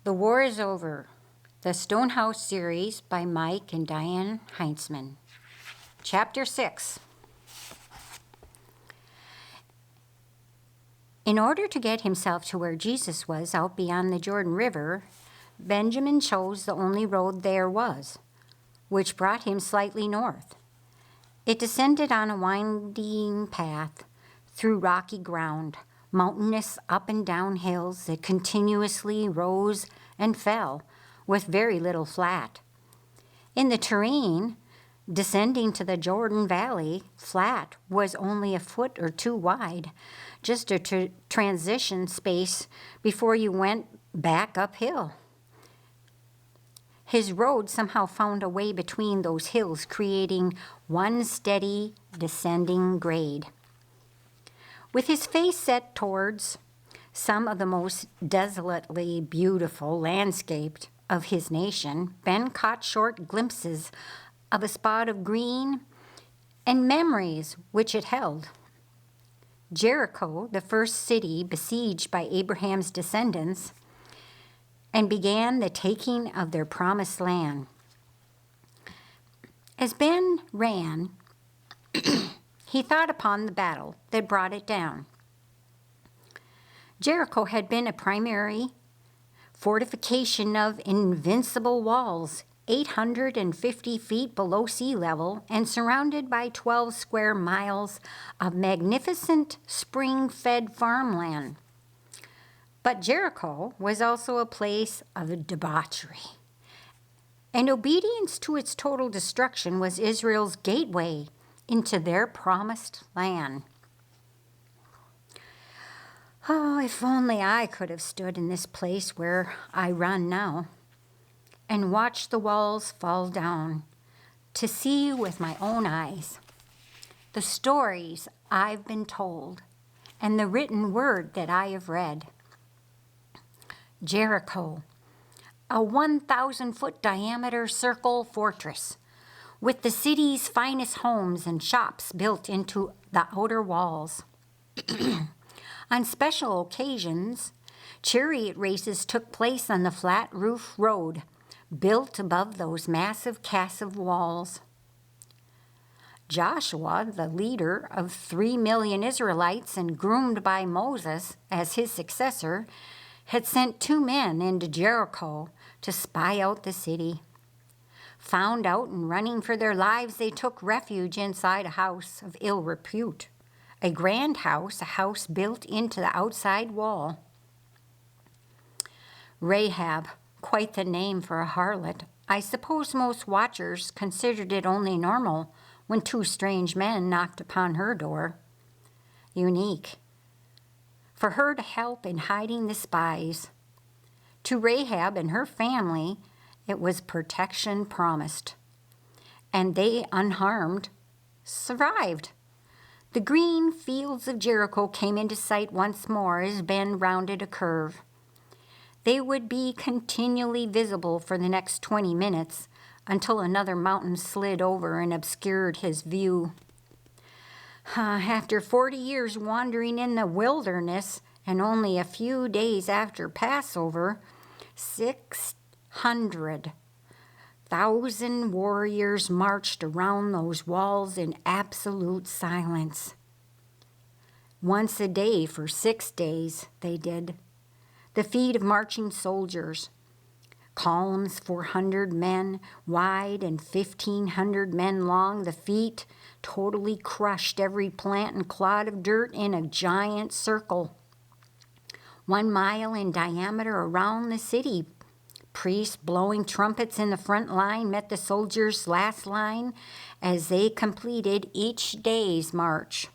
The War is Over, the Stonehouse series by Mike and Diane Heinzman. Chapter 6. In order to get himself to where Jesus was out beyond the Jordan River, Benjamin chose the only road there was, which brought him slightly north. It descended on a winding path through rocky ground, mountainous up and down hills that continuously rose and fell, with very little flat. In the terrain, descending to the Jordan Valley, flat was only a foot or two wide, just a transition space before you went back uphill. His road somehow found a way between those hills, creating one steady descending grade. With his face set towards some of the most desolately beautiful landscape of his nation, Ben caught short glimpses of a spot of green and memories which it held. Jericho, the first city besieged by Abraham's descendants, and began the taking of their promised land. As Ben ran, he thought upon the battle that brought it down. Jericho had been a primary fortification of invincible walls, 850 feet below sea level, and surrounded by 12 square miles of magnificent spring-fed farmland. But Jericho was also a place of debauchery, and obedience to its total destruction was Israel's gateway into their promised land. Oh, if only I could have stood in this place where I run now and watched the walls fall down to see with my own eyes the stories I've been told and the written word that I have read. Jericho, a 1,000-foot diameter circle fortress, with the city's finest homes and shops built into the outer walls. On special occasions, chariot races took place on the flat roof road built above those massive castle walls. Joshua, the leader of 3 million Israelites and groomed by Moses as his successor, had sent 2 men into Jericho to spy out the city. Found out and running for their lives, they took refuge inside a house of ill repute, a grand house, a house built into the outside wall. Rahab, quite the name for a harlot. I suppose most watchers considered it only normal when 2 strange men knocked upon her door. Unique. For her to help in hiding the spies. To Rahab and her family, it was protection promised, and they, unharmed, survived. The green fields of Jericho came into sight once more as Ben rounded a curve. They would be continually visible for the next 20 minutes until another mountain slid over and obscured his view. After 40 years wandering in the wilderness, and only a few days after Passover, 600,000 warriors marched around those walls in absolute silence. Once a day for 6 days, they did. The feet of marching soldiers, columns 400 men wide and 1,500 men long, the feet totally crushed every plant and clod of dirt in a giant circle, 1 mile in diameter around the city. Priests blowing trumpets in the front line met the soldiers' last line as they completed each day's march.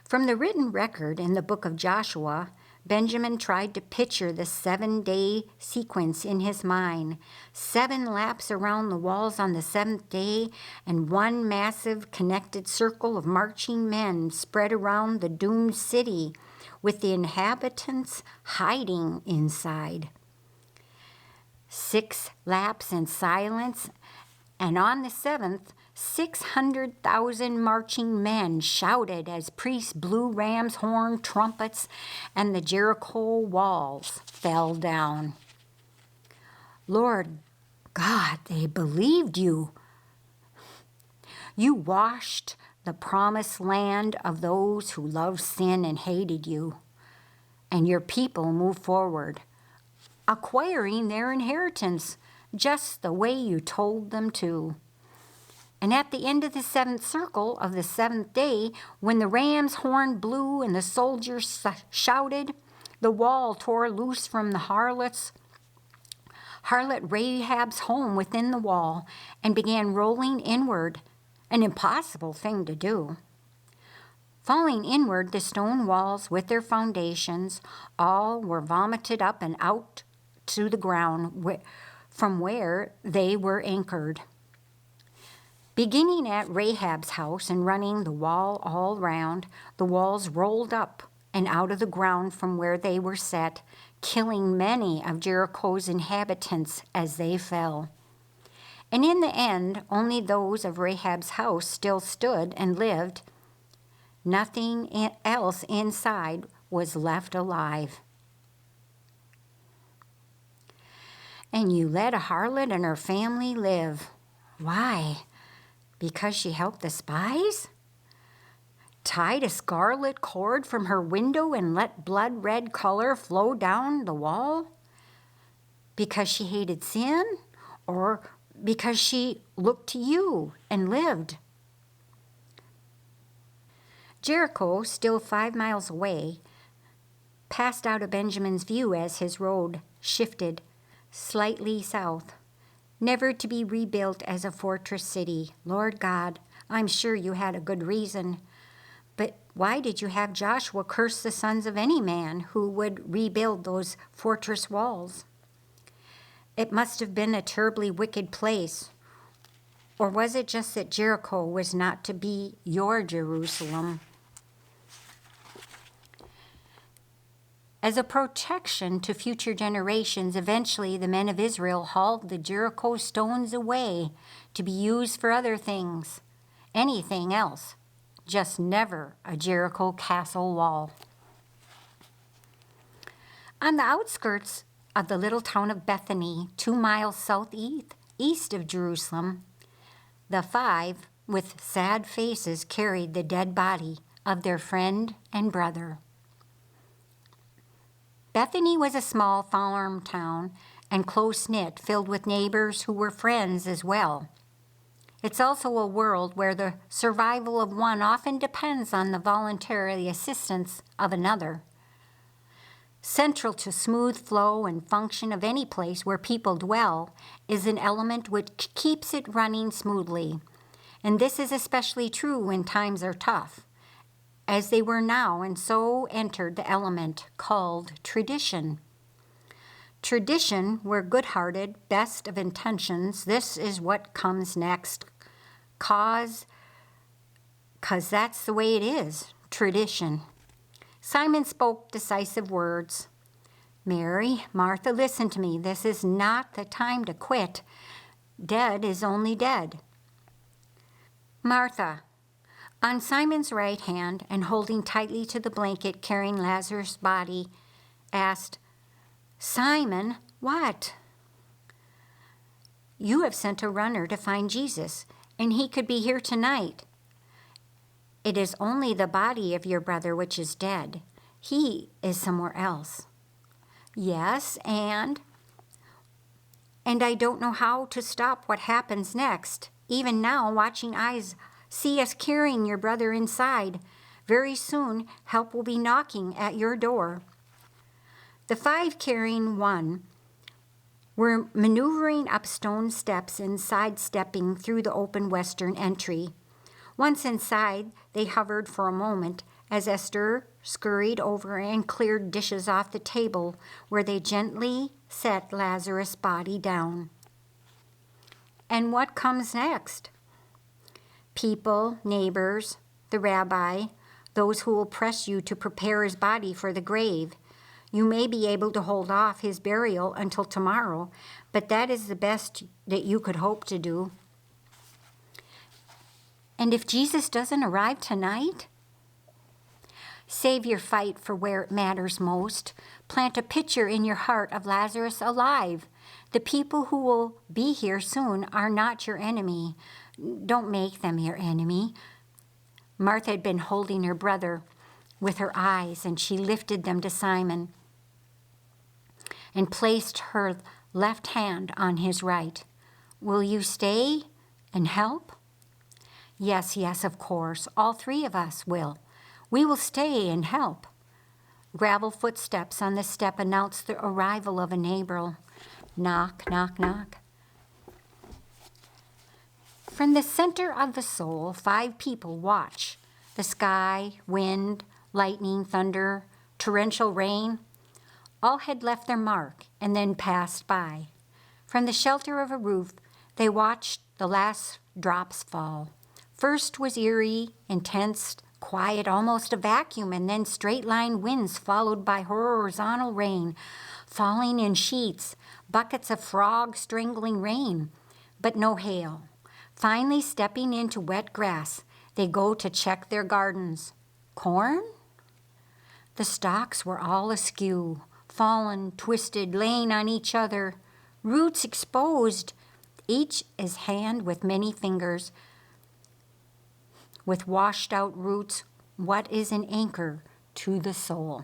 From the written record in the book of Joshua, Benjamin tried to picture the 7-day sequence in his mind. 7 laps around the walls on the 7th day, and 1 massive connected circle of marching men spread around the doomed city, with the inhabitants hiding inside. 6 laps in silence, and on the 7th, 600,000 marching men shouted as priests blew ram's horn, trumpets, and the Jericho walls fell down. Lord God, they believed you. You washed the promised land of those who loved sin and hated you, and your people moved forward, acquiring their inheritance just the way you told them to. And at the end of the seventh circle of the seventh day, when the ram's horn blew and the soldiers shouted, the wall tore loose from the harlot Rahab's home within the wall and began rolling inward, an impossible thing to do. Falling inward, the stone walls with their foundations all were vomited up and out to the ground from where they were anchored. Beginning at Rahab's house and running the wall all round, the walls rolled up and out of the ground from where they were set, killing many of Jericho's inhabitants as they fell. And in the end, only those of Rahab's house still stood and lived. Nothing else inside was left alive. And you let a harlot and her family live. Why? Because she helped the spies? Tied a scarlet cord from her window and let blood red color flow down the wall? Because she hated sin? Or because she looked to you and lived? Jericho, still 5 miles away, passed out of Benjamin's view as his road shifted slightly south, never to be rebuilt as a fortress city. Lord God, I'm sure you had a good reason. But why did you have Joshua curse the sons of any man who would rebuild those fortress walls? It must have been a terribly wicked place. Or was it just that Jericho was not to be your Jerusalem? As a protection to future generations, eventually the men of Israel hauled the Jericho stones away to be used for other things, anything else, just never a Jericho castle wall. On the outskirts of the little town of Bethany, 2 miles southeast of Jerusalem, the 5, with sad faces, carried the dead body of their friend and brother. Bethany was a small farm town and close-knit, filled with neighbors who were friends as well. It's also a world where the survival of one often depends on the voluntary assistance of another. Central to smooth flow and function of any place where people dwell is an element which keeps it running smoothly. And this is especially true when times are tough, as they were now, and so entered the element called tradition. Tradition, we're good-hearted, best of intentions. This is what comes next. Cause that's the way it is, tradition. Simon spoke decisive words. Mary, Martha, listen to me. This is not the time to quit. Dead is only dead. Martha, on Simon's right hand and holding tightly to the blanket carrying Lazarus' body, asked, Simon, what? You have sent a runner to find Jesus, and he could be here tonight. It is only the body of your brother which is dead. He is somewhere else. Yes, and I don't know how to stop what happens next. Even now, watching eyes see us carrying your brother inside. Very soon, help will be knocking at your door. The 5 carrying one were maneuvering up stone steps and sidestepping through the open western entry. Once inside, they hovered for a moment as Esther scurried over and cleared dishes off the table where they gently set Lazarus' body down. And what comes next? People, neighbors, the rabbi, those who will press you to prepare his body for the grave. You may be able to hold off his burial until tomorrow, but that is the best that you could hope to do. And if Jesus doesn't arrive tonight? Save your fight for where it matters most. Plant a picture in your heart of Lazarus alive. The people who will be here soon are not your enemy. Don't make them your enemy. Martha had been holding her brother with her eyes, and she lifted them to Simon and placed her left hand on his right. Will you stay and help? Yes, of course. All three of us will. We will stay and help. Gravel footsteps on the step announced the arrival of a neighbor. Knock, knock, knock. From the center of the soul, 5 people watch. The sky, wind, lightning, thunder, torrential rain, all had left their mark and then passed by. From the shelter of a roof, they watched the last drops fall. First was eerie, intense, quiet, almost a vacuum, and then straight-line winds followed by horizontal rain, falling in sheets, buckets of frog-strangling rain, but no hail. Finally, stepping into wet grass, they go to check their gardens. Corn? The stalks were all askew, fallen, twisted, laying on each other, roots exposed, each as hand with many fingers. With washed-out roots, what is an anchor to the soul?